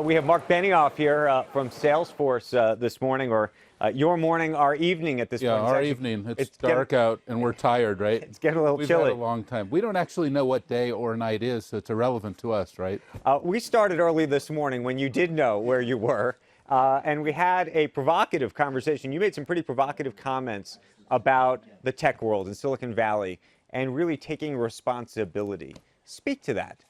We have Marc Benioff here from Salesforce this morning, or your morning, our evening at this point. Yeah, our evening. It's dark out and we're tired, right? It's getting a little We've chilly. had a long time. We don't actually know what day or night is, so it's irrelevant to us, right? We started early this morning when you did know where you were, and we had a provocative conversation. You made some pretty provocative comments about the tech world in Silicon Valley and really taking responsibility. Speak to that.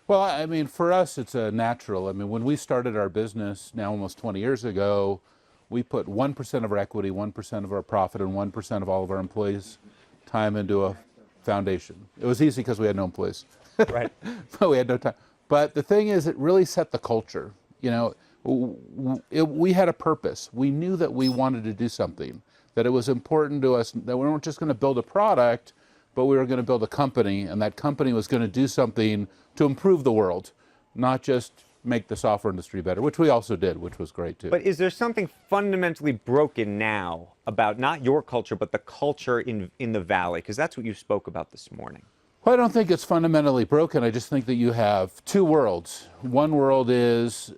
Well, I mean, for us, it's a natural. I mean, when we started our business now almost 20 years ago, we put 1% of our equity, 1% of our profit, and 1% of all of our employees' time into a foundation. It was easy because we had no employees. Right. But we had no time. But the thing is, it really set the culture. You know, we had a purpose. We knew that we wanted to do something, that it was important to us, that we weren't just going to build a product, but we were going to build a company, and that company was going to do something to improve the world, not just make the software industry better, which we also did, which was great too. But is there something fundamentally broken now about not your culture, but the culture in the Valley? Because that's what you spoke about this morning. Well, I don't think it's fundamentally broken. I just think that you have two worlds. One world is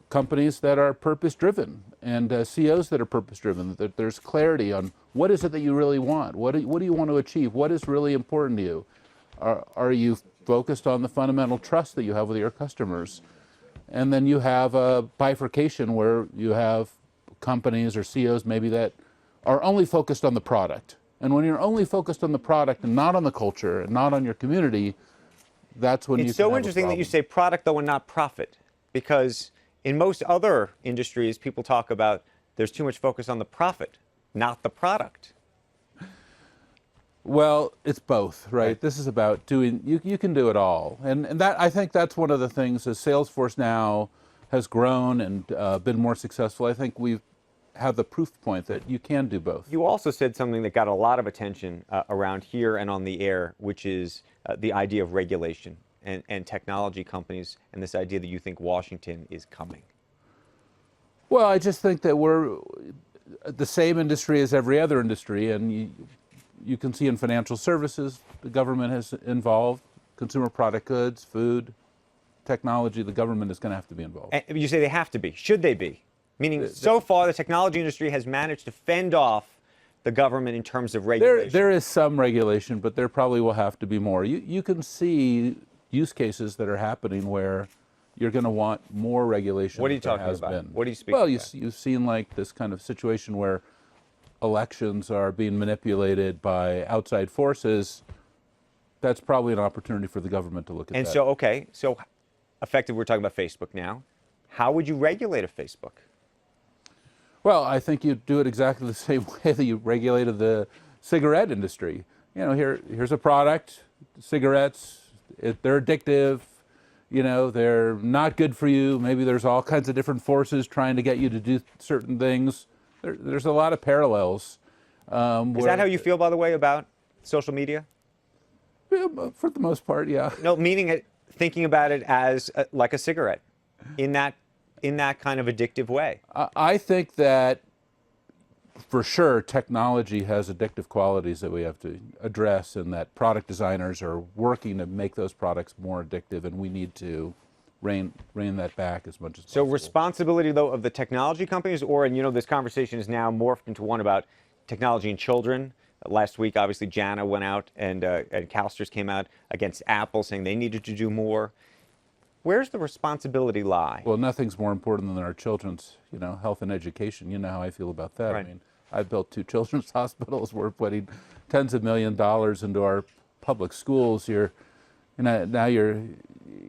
companies that are purpose-driven and CEOs that are purpose-driven, that there's clarity on what is it that you really want? What do you want to achieve? What is really important to you? Are you focused on the fundamental trust that you have with your customers? And then you have a bifurcation where you have companies or CEOs maybe that are only focused on the product. And when you're only focused on the product and not on the culture and not on your community, that's when you can have a problem. It's so interesting that you say product, though, and not profit, because in most other industries, people talk about there's too much focus on the profit, not the product. Well, it's both, right? This is about doing, you can do it all. And that, I think that's one of the things as Salesforce now has grown and been more successful. I think we have the proof point that you can do both. You also said something that got a lot of attention around here and on the air, which is the idea of regulation and technology companies and this idea that you think Washington is coming. Well, I just think that we're the same industry as every other industry, and you can see in financial services, the government has involved, consumer product goods, food, technology, the government is going to have to be involved. And you say they have to be. Should they be? Meaning, so far, the technology industry has managed to fend off the government in terms of regulation. There is some regulation, but there probably will have to be more. You can see use cases that are happening where you're going to want more regulation. What are you talking about? What do you speak about? Well, you've seen like this kind of situation where elections are being manipulated by outside forces. That's probably an opportunity for the government to look at that. And so, okay, so effectively we're talking about Facebook now. How would you regulate a Facebook? Well, I think you'd do it exactly the same way that you regulated the cigarette industry. You know, here's a product, cigarettes, they're addictive, you know, they're not good for you. Maybe there's all kinds of different forces trying to get you to do certain things. There's a lot of parallels. Is that how you feel, by the way, about social media? Yeah, for the most part, yeah. No, meaning it, thinking about it as like a cigarette, in that kind of addictive way. I think that for sure technology has addictive qualities that we have to address, and that product designers are working to make those products more addictive, and we need to rein that back as much as possible. So responsibility, though, of the technology companies, or, and you know, this conversation is now morphed into one about technology and children. Last week, obviously, Jana went out and CalSTRS came out against Apple saying they needed to do more. Where's the responsibility lie? Well, nothing's more important than our children's, you know, health and education. You know how I feel about that. Right. I mean, I've built 2 children's hospitals. We're putting tens of millions of dollars into our public schools. Now you're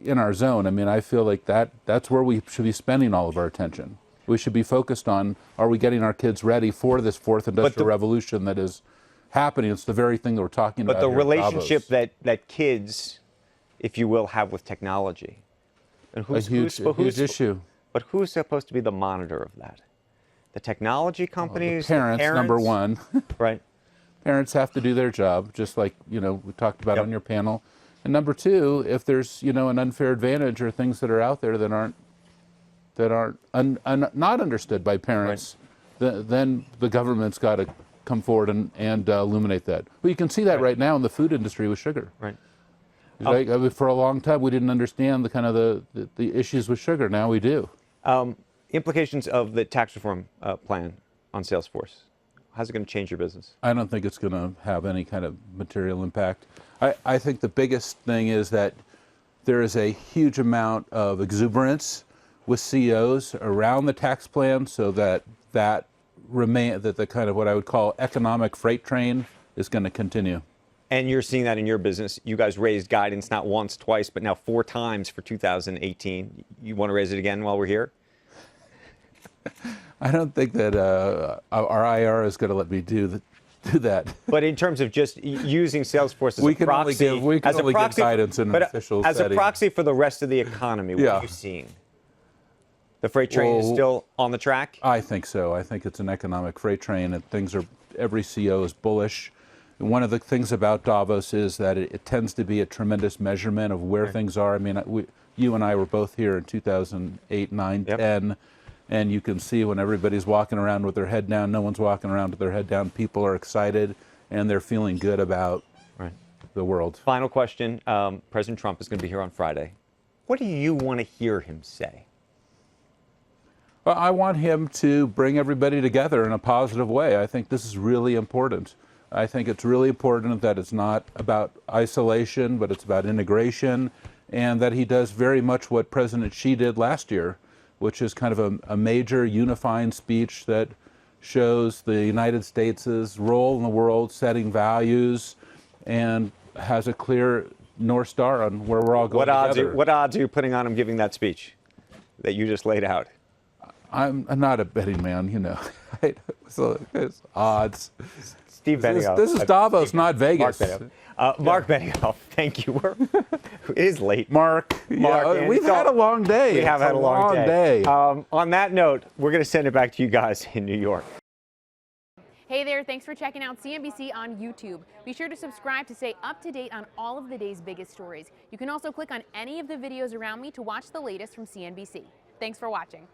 in our zone. I mean, I feel like that's where we should be spending all of our attention. We should be focused on, are we getting our kids ready for this fourth industrial revolution that is happening? It's the very thing that we're talking about. But the relationship that kids, if you will, have with technology. And a huge issue. But who's supposed to be the monitor of that? The technology companies? The parents, number one. Right. Parents have to do their job, just like, you know, we talked about on your panel. And number two, if there's, you know, an unfair advantage or things that are out there that aren't not understood by parents, then the government's got to come forward and illuminate that. Well, you can see that right now in the food industry with sugar. Right. Like, I mean, for a long time, we didn't understand the kind of the issues with sugar. Now we do. Implications of the tax reform plan on Salesforce. How's it going to change your business? I don't think it's going to have any kind of material impact. I think the biggest thing is that there is a huge amount of exuberance with CEOs around the tax plan, so that the kind of what I would call economic freight train is going to continue. And you're seeing that in your business. You guys raised guidance not once, twice, but now 4 times for 2018. You want to raise it again while we're here? I don't think that our IR is going to let me do that. But in terms of just using Salesforce as we a can proxy, only give guidance in an official as setting. a proxy for the rest of the economy, what are you seeing? The freight train is still on the track? I think so. I think it's an economic freight train, and every CEO is bullish. And one of the things about Davos is that it tends to be a tremendous measurement of where things are. I mean, you and I were both here in 2008, 9, 10, and you can see when everybody's walking around with their head down, no one's walking around with their head down. People are excited, and they're feeling good about the world. Final question. President Trump is going to be here on Friday. What do you want to hear him say? Well, I want him to bring everybody together in a positive way. I think this is really important. I think it's really important that it's not about isolation, but it's about integration, and that he does very much what President Xi did last year, which is kind of a major unifying speech that shows the United States' role in the world, setting values, and has a clear North Star on where we're all going together. What odds are you putting on him giving that speech that you just laid out? I'm not a betting man, you know. So it's odds. Steve Benioff. This is Davos, not Vegas. Marc Benioff, thank you. It is late. Mark, we've had a long day. We have had a long day. On that note, we're going to send it back to you guys in New York. Hey there, thanks for checking out CNBC on YouTube. Be sure to subscribe to stay up to date on all of the day's biggest stories. You can also click on any of the videos around me to watch the latest from CNBC. Thanks for watching.